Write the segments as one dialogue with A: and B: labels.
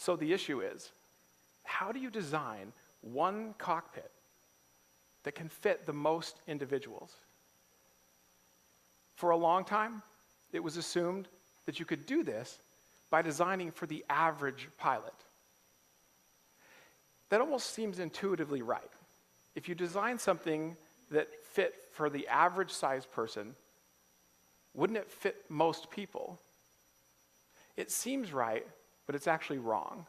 A: So the issue is, how do you design one cockpit that can fit the most individuals? For a long time, it was assumed that you could do this by designing for the average pilot. That almost seems intuitively right. If you design something that fit for the average sized person, wouldn't it fit most people? It seems right, but it's actually wrong.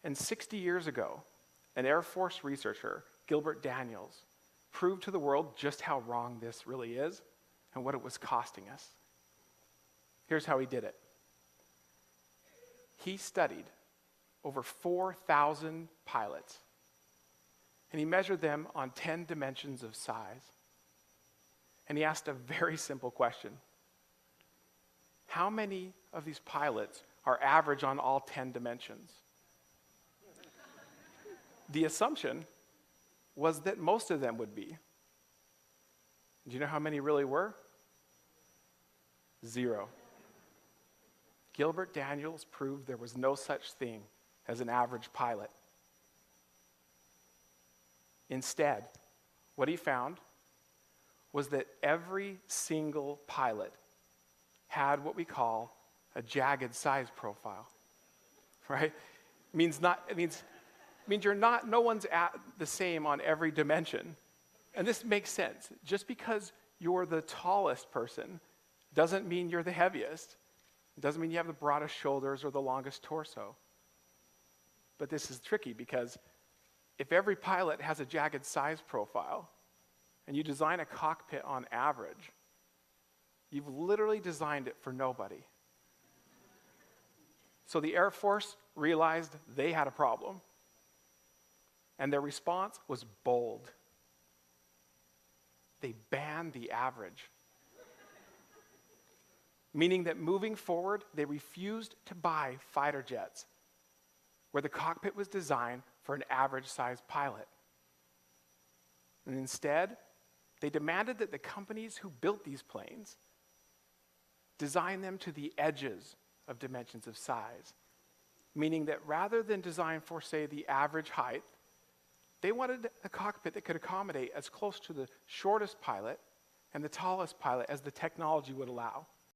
A: And 60 years ago, an Air Force researcher, Gilbert Daniels, proved to the world just how wrong this really is and what it was costing us. Here's how he did it. He studied over 4,000 pilots, and he measured them on 10 dimensions of size. And he asked a very simple question. How many of these pilots are average on all 10 dimensions? The assumption was that most of them would be. Do you know how many really were? 0. Gilbert Daniels proved there was no such thing as an average pilot. Instead, what he found was that every single pilot had what we call a jagged size profile, right? It means no one's at the same on every dimension. And this makes sense. Just because you're the tallest person doesn't mean you're the heaviest. It doesn't mean you have the broadest shoulders or the longest torso. But this is tricky because if every pilot has a jagged size profile and you design a cockpit on average, you've literally designed it for nobody. So the Air Force realized they had a problem. And their response was bold. They banned the average. Meaning that moving forward, they refused to buy fighter jets where the cockpit was designed for an average-sized pilot. And instead, they demanded that the companies who built these planes design them to the edges of dimensions of size. Meaning that rather than design for, say, the average height, they wanted a cockpit that could accommodate as close to the shortest pilot and the tallest pilot as the technology would allow.